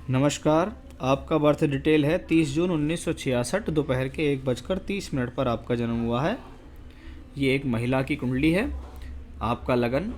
नमस्कार। आपका birth detail है 30 जून 1966 दोपहर के 1:30 पर आपका जन्म हुआ है। ये एक महिला की कुंडली है। आपका लगन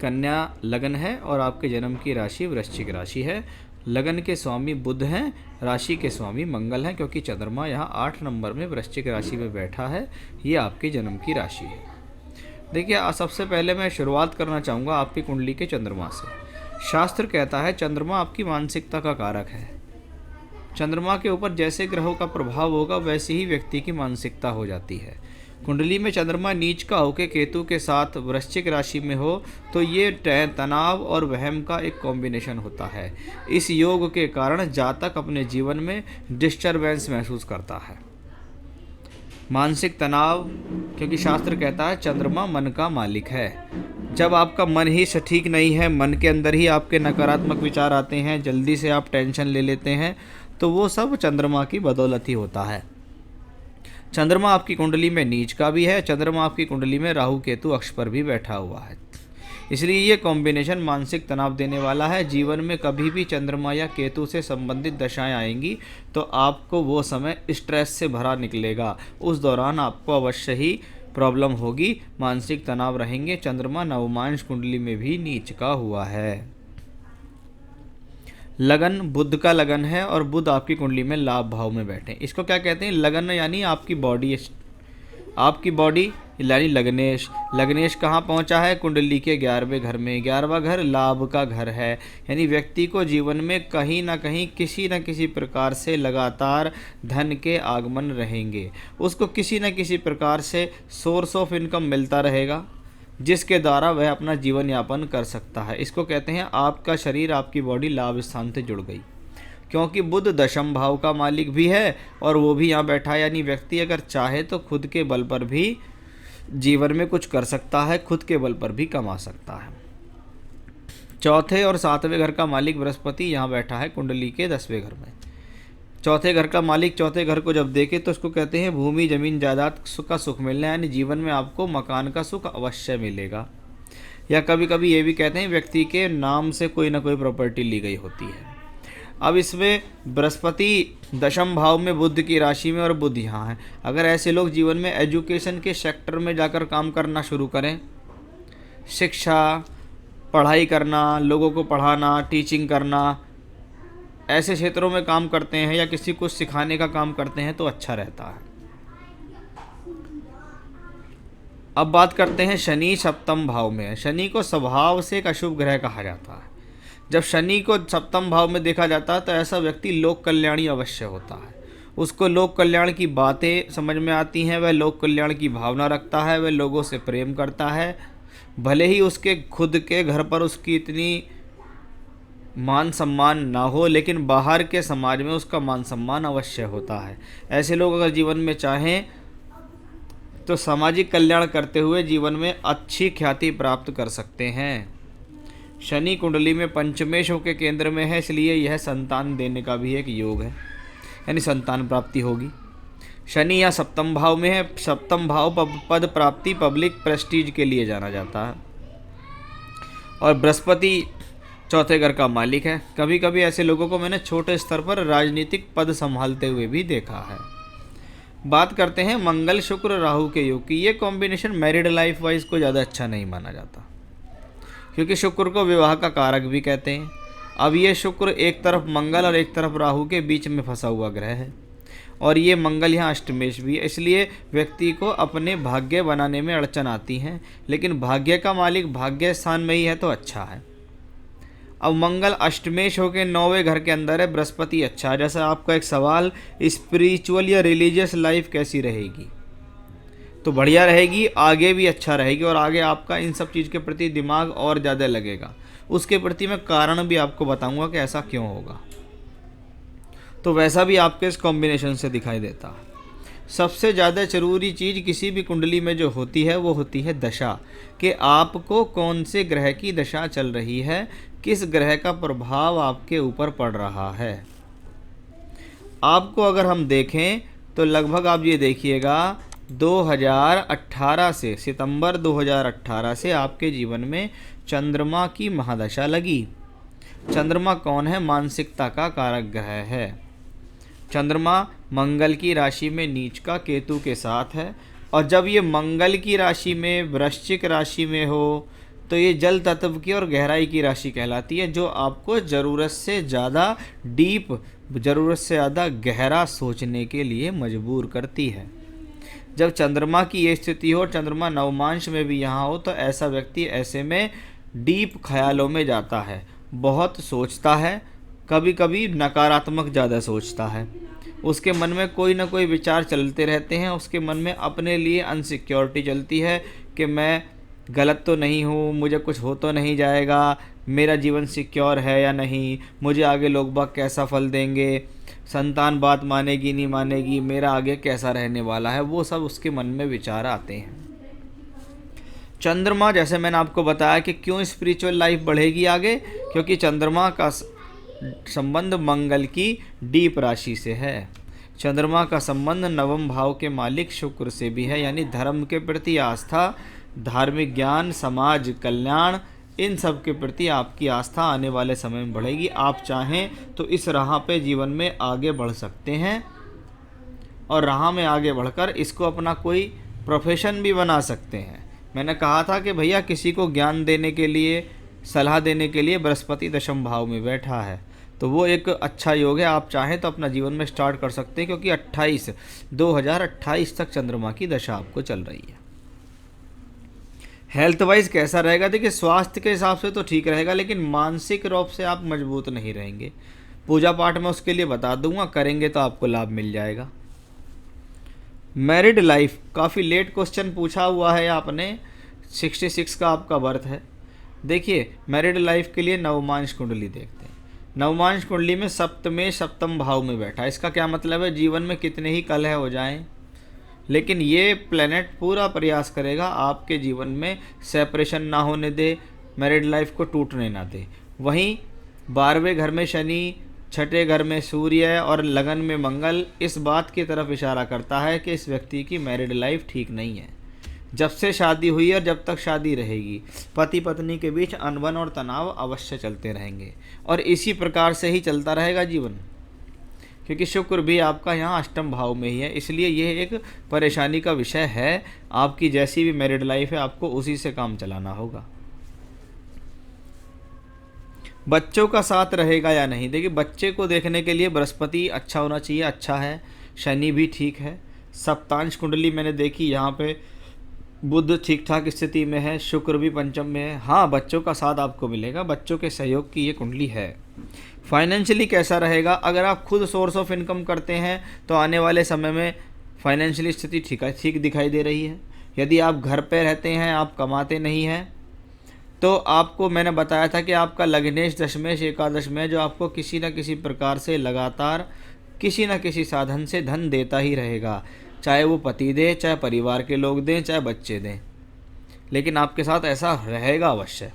कन्या लगन है और आपके जन्म की राशि वृश्चिक राशि है। लगन के स्वामी बुध हैं, राशि के स्वामी मंगल हैं, क्योंकि चंद्रमा यहाँ 8 नंबर में वृश्चिक राशि में बैठा है। ये आपकी जन्म की राशि है। देखिए, सबसे पहले मैं शुरुआत करना चाहूँगा आपकी कुंडली के चंद्रमा से। शास्त्र कहता है चंद्रमा आपकी मानसिकता का कारक है। चंद्रमा के ऊपर जैसे ग्रहों का प्रभाव होगा वैसे ही व्यक्ति की मानसिकता हो जाती है। कुंडली में चंद्रमा नीच का होकर केतु के साथ वृश्चिक राशि में हो तो ये तनाव और वहम का एक कॉम्बिनेशन होता है। इस योग के कारण जातक अपने जीवन में डिस्टरबेंस महसूस करता है, मानसिक तनाव, क्योंकि शास्त्र कहता है चंद्रमा मन का मालिक है। जब आपका मन ही सटीक नहीं है, मन के अंदर ही आपके नकारात्मक विचार आते हैं, जल्दी से आप टेंशन ले लेते हैं, तो वो सब चंद्रमा की बदौलत ही होता है। चंद्रमा आपकी कुंडली में नीच का भी है। चंद्रमा आपकी कुंडली में राहु केतु अक्ष पर भी बैठा हुआ है, इसलिए ये कॉम्बिनेशन मानसिक तनाव देने वाला है। जीवन में कभी भी चंद्रमा या केतु से संबंधित दशाएं आएंगी तो आपको वो समय स्ट्रेस से भरा निकलेगा। उस दौरान आपको अवश्य ही प्रॉब्लम होगी, मानसिक तनाव रहेंगे। चंद्रमा नवमांश कुंडली में भी नीच का हुआ है। लगन बुध का लगन है और बुध आपकी कुंडली में लाभ भाव में बैठे। इसको क्या कहते हैं? लगन यानी आपकी बॉडी यानी लगनेश। लगनेश कहाँ पहुँचा है? कुंडली के 11वें घर में। 11वां घर लाभ का घर है, यानी व्यक्ति को जीवन में कहीं ना कहीं किसी न किसी प्रकार से लगातार धन के आगमन रहेंगे। उसको किसी न किसी प्रकार से सोर्स ऑफ इनकम मिलता रहेगा जिसके द्वारा वह अपना जीवन यापन कर सकता है। इसको कहते हैं आपका शरीर, आपकी बॉडी लाभ स्थान से जुड़ गई, क्योंकि बुध दशम भाव का मालिक भी है और वो भी यहाँ बैठा है। यानी व्यक्ति अगर चाहे तो खुद के बल पर भी जीवन में कुछ कर सकता है, खुद के बल पर भी कमा सकता है। चौथे और 7वें घर का मालिक बृहस्पति यहाँ बैठा है कुंडली के 10वें घर में। चौथे घर का मालिक चौथे घर को जब देखे तो उसको कहते हैं भूमि जमीन जायदाद का सुख मिलना, यानी जीवन में आपको मकान का सुख अवश्य मिलेगा। या कभी कभी ये भी कहते हैं व्यक्ति के नाम से कोई ना कोई प्रॉपर्टी ली गई होती है। अब इसमें बृहस्पति दशम भाव में बुध की राशि में और बुध यहाँ है। अगर ऐसे लोग जीवन में एजुकेशन के सेक्टर में जाकर काम करना शुरू करें, शिक्षा, पढ़ाई करना, लोगों को पढ़ाना, टीचिंग करना, ऐसे क्षेत्रों में काम करते हैं या किसी को सिखाने का काम करते हैं तो अच्छा रहता है। अब बात करते हैं शनि सप्तम भाव में है। शनि को स्वभाव से एक अशुभ ग्रह कहा जाता है। जब शनि को सप्तम भाव में देखा जाता है तो ऐसा व्यक्ति लोक कल्याणी अवश्य होता है। उसको लोक कल्याण की बातें समझ में आती हैं, वह लोक कल्याण की भावना रखता है, वह लोगों से प्रेम करता है। भले ही उसके खुद के घर पर उसकी इतनी मान सम्मान ना हो, लेकिन बाहर के समाज में उसका मान सम्मान अवश्य होता है। ऐसे लोग अगर जीवन में चाहें तो सामाजिक कल्याण करते हुए जीवन में अच्छी ख्याति प्राप्त कर सकते हैं। शनि कुंडली में पंचमेशों के केंद्र में है, इसलिए यह संतान देने का भी एक योग है, यानी संतान प्राप्ति होगी। शनि यहाँ सप्तम भाव में है। सप्तम भाव पद प्राप्ति, पब्लिक प्रेस्टीज के लिए जाना जाता है। और बृहस्पति चौथे घर का मालिक है। कभी कभी ऐसे लोगों को मैंने छोटे स्तर पर राजनीतिक पद संभालते हुए भी देखा है। बात करते हैं मंगल शुक्र राहु के योग की। ये कॉम्बिनेशन मैरिड लाइफ वाइज को ज़्यादा अच्छा नहीं माना जाता, क्योंकि शुक्र को विवाह का कारक भी कहते हैं। अब ये शुक्र एक तरफ मंगल और एक तरफ राहु के बीच में फंसा हुआ ग्रह है, और ये मंगल यहाँ अष्टमेश भी है, इसलिए व्यक्ति को अपने भाग्य बनाने में अड़चन आती है। लेकिन भाग्य का मालिक भाग्य स्थान में ही है तो अच्छा है। अब मंगल अष्टमेश होकर 9वें घर के अंदर है, बृहस्पति अच्छा है। जैसा आपका एक सवाल, स्पिरिचुअल या रिलीजियस लाइफ कैसी रहेगी, तो बढ़िया रहेगी, आगे भी अच्छा रहेगी, और आगे आपका इन सब चीज़ के प्रति दिमाग और ज़्यादा लगेगा। उसके प्रति मैं कारण भी आपको बताऊंगा कि ऐसा क्यों होगा, तो वैसा भी आपके इस कॉम्बिनेशन से दिखाई देता है। सबसे ज़्यादा ज़रूरी चीज़ किसी भी कुंडली में जो होती है वो होती है दशा, कि आपको कौन से ग्रह की दशा चल रही है, किस ग्रह का प्रभाव आपके ऊपर पड़ रहा है। आपको अगर हम देखें तो लगभग आप ये देखिएगा 2018 से, सितंबर 2018 से आपके जीवन में चंद्रमा की महादशा लगी। चंद्रमा कौन है? मानसिकता का कारक ग्रह है। चंद्रमा मंगल की राशि में नीच का केतु के साथ है, और जब ये मंगल की राशि में वृश्चिक राशि में हो तो ये जल तत्व की और गहराई की राशि कहलाती है, जो आपको ज़रूरत से ज़्यादा डीप, ज़रूरत से ज़्यादा गहरा सोचने के लिए मजबूर करती है। जब चंद्रमा की ये स्थिति हो, चंद्रमा नवमांश में भी यहाँ हो, तो ऐसा व्यक्ति ऐसे में डीप ख्यालों में जाता है, बहुत सोचता है, कभी कभी नकारात्मक ज़्यादा सोचता है, उसके मन में कोई ना कोई विचार चलते रहते हैं, उसके मन में अपने लिए अनसिक्योरिटी चलती है कि मैं गलत तो नहीं हूँ, मुझे कुछ हो तो नहीं जाएगा, मेरा जीवन सिक्योर है या नहीं, मुझे आगे लोग बाग कैसा फल देंगे, संतान बात मानेगी नहीं मानेगी, मेरा आगे कैसा रहने वाला है, वो सब उसके मन में विचार आते हैं। चंद्रमा, जैसे मैंने आपको बताया कि क्यों स्पिरिचुअल लाइफ बढ़ेगी आगे, क्योंकि चंद्रमा का संबंध मंगल की डीप राशि से है। चंद्रमा का संबंध नवम भाव के मालिक शुक्र से भी है, यानी धर्म के प्रति आस्था, धार्मिक ज्ञान, समाज कल्याण, इन सब के प्रति आपकी आस्था आने वाले समय में बढ़ेगी। आप चाहें तो इस राह पे जीवन में आगे बढ़ सकते हैं, और राह में आगे बढ़कर इसको अपना कोई प्रोफेशन भी बना सकते हैं। मैंने कहा था कि भैया किसी को ज्ञान देने के लिए, सलाह देने के लिए बृहस्पति दशम भाव में बैठा है, तो वो एक अच्छा योग है। आप चाहें तो अपना जीवन में स्टार्ट कर सकते हैं, क्योंकि 2028 तक चंद्रमा की दशा आपको चल रही है। हेल्थ वाइज कैसा रहेगा? देखिए, स्वास्थ्य के हिसाब से तो ठीक रहेगा, लेकिन मानसिक रूप से आप मजबूत नहीं रहेंगे। पूजा पाठ में उसके लिए बता दूंगा, करेंगे तो आपको लाभ मिल जाएगा। मैरिड लाइफ, काफ़ी लेट क्वेश्चन पूछा हुआ है आपने, 66 का आपका बर्थ है। देखिए, मैरिड लाइफ के लिए नवमांश कुंडली देखते हैं। नवमांश कुंडली में सप्तम भाव में बैठा है। इसका क्या मतलब है? जीवन में कितने ही कलह हो जाएं, लेकिन ये प्लेनेट पूरा प्रयास करेगा आपके जीवन में सेपरेशन ना होने दे, मैरिड लाइफ को टूटने ना दे। वहीं 12वें घर में शनि, छठे घर में सूर्य और लगन में मंगल इस बात की तरफ इशारा करता है कि इस व्यक्ति की मैरिड लाइफ ठीक नहीं है। जब से शादी हुई और जब तक शादी रहेगी, पति पत्नी के बीच अनबन और तनाव अवश्य चलते रहेंगे, और इसी प्रकार से ही चलता रहेगा जीवन, क्योंकि शुक्र भी आपका यहाँ अष्टम भाव में ही है। इसलिए यह एक परेशानी का विषय है। आपकी जैसी भी मैरिड लाइफ है, आपको उसी से काम चलाना होगा। बच्चों का साथ रहेगा या नहीं? देखिए, बच्चे को देखने के लिए बृहस्पति अच्छा होना चाहिए, अच्छा है। शनि भी ठीक है। सप्तांश कुंडली मैंने देखी, यहाँ पे बुध ठीक ठाक स्थिति में है, शुक्र भी पंचम में है। हाँ, बच्चों का साथ आपको मिलेगा, बच्चों के सहयोग की ये कुंडली है। फाइनेंशियली कैसा रहेगा? अगर आप खुद सोर्स ऑफ इनकम करते हैं तो आने वाले समय में फाइनेंशियली स्थिति ठीक दिखाई दे रही है। यदि आप घर पे रहते हैं, आप कमाते नहीं हैं, तो आपको मैंने बताया था कि आपका लग्नेश दशमेश एकादश में, जो आपको किसी न किसी प्रकार से लगातार किसी न किसी साधन से धन देता ही रहेगा, चाहे वो पति दे, चाहे परिवार के लोग दें, चाहे बच्चे दें, लेकिन आपके साथ ऐसा रहेगा अवश्य,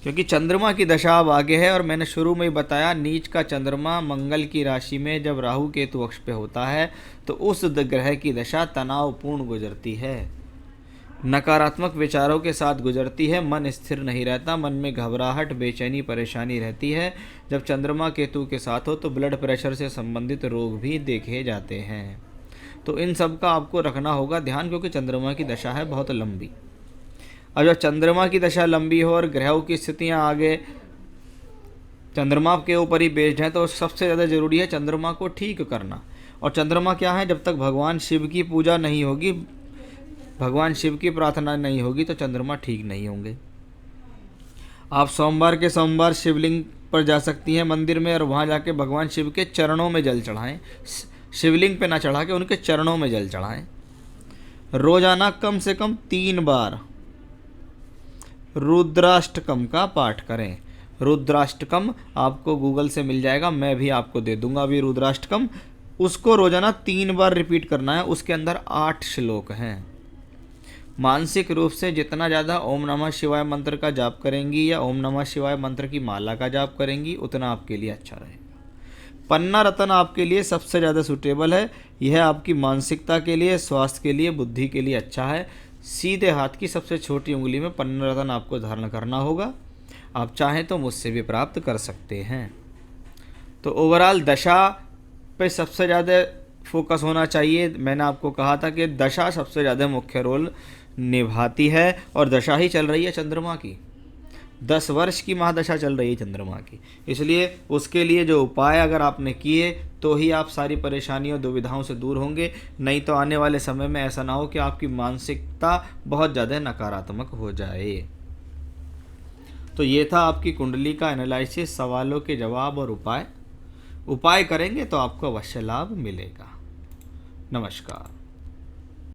क्योंकि चंद्रमा की दशा अब आगे है। और मैंने शुरू में ही बताया, नीच का चंद्रमा मंगल की राशि में जब राहु केतु अक्ष पे होता है तो उस ग्रह की दशा तनावपूर्ण गुजरती है, नकारात्मक विचारों के साथ गुजरती है, मन स्थिर नहीं रहता, मन में घबराहट, बेचैनी, परेशानी रहती है। जब चंद्रमा केतु के साथ हो तो ब्लड प्रेशर से संबंधित रोग भी देखे जाते हैं। तो इन सब का आपको रखना होगा ध्यान, क्योंकि चंद्रमा की दशा है बहुत लंबी। अब जब चंद्रमा की दशा लंबी हो और ग्रहों की स्थितियाँ आगे चंद्रमा के ऊपर ही बेस्ड हैं, तो सबसे ज़्यादा ज़रूरी है चंद्रमा को ठीक करना। और चंद्रमा क्या है? जब तक भगवान शिव की पूजा नहीं होगी, भगवान शिव की प्रार्थना नहीं होगी, तो चंद्रमा ठीक नहीं होंगे। आप सोमवार के सोमवार शिवलिंग पर जा सकती हैं मंदिर में, और वहाँ जाके भगवान शिव के चरणों में जल चढ़ाएं। शिवलिंग पे ना चढ़ा के उनके चरणों में जल चढ़ाएं। रोजाना कम से कम 3 बार रुद्राष्टकम का पाठ करें। रुद्राष्टकम आपको गूगल से मिल जाएगा, मैं भी आपको दे दूंगा अभी रुद्राष्टकम। उसको रोजाना 3 बार रिपीट करना है। उसके अंदर 8 श्लोक हैं। मानसिक रूप से जितना ज़्यादा ओम नमः शिवाय मंत्र का जाप करेंगी या ओम नमः शिवाय मंत्र की माला का जाप करेंगी, उतना आपके लिए अच्छा रहेगा। पन्ना रतन आपके लिए सबसे ज़्यादा सूटेबल है। यह आपकी मानसिकता के लिए, स्वास्थ्य के लिए, बुद्धि के लिए अच्छा है। सीधे हाथ की सबसे छोटी उंगली में पन्ना रतन आपको धारण करना होगा। आप चाहें तो मुझसे भी प्राप्त कर सकते हैं। तो ओवरऑल दशा पे सबसे ज़्यादा फोकस होना चाहिए। मैंने आपको कहा था कि दशा सबसे ज़्यादा मुख्य रोल निभाती है और दशा ही चल रही है चंद्रमा की। 10 वर्ष की महादशा चल रही है चंद्रमा की, इसलिए उसके लिए जो उपाय अगर आपने किए तो ही आप सारी परेशानियों दुविधाओं से दूर होंगे। नहीं तो आने वाले समय में ऐसा ना हो कि आपकी मानसिकता बहुत ज़्यादा नकारात्मक हो जाए। तो ये था आपकी कुंडली का एनालिसिस, सवालों के जवाब और उपाय करेंगे तो आपको अवश्य लाभ मिलेगा। नमस्कार।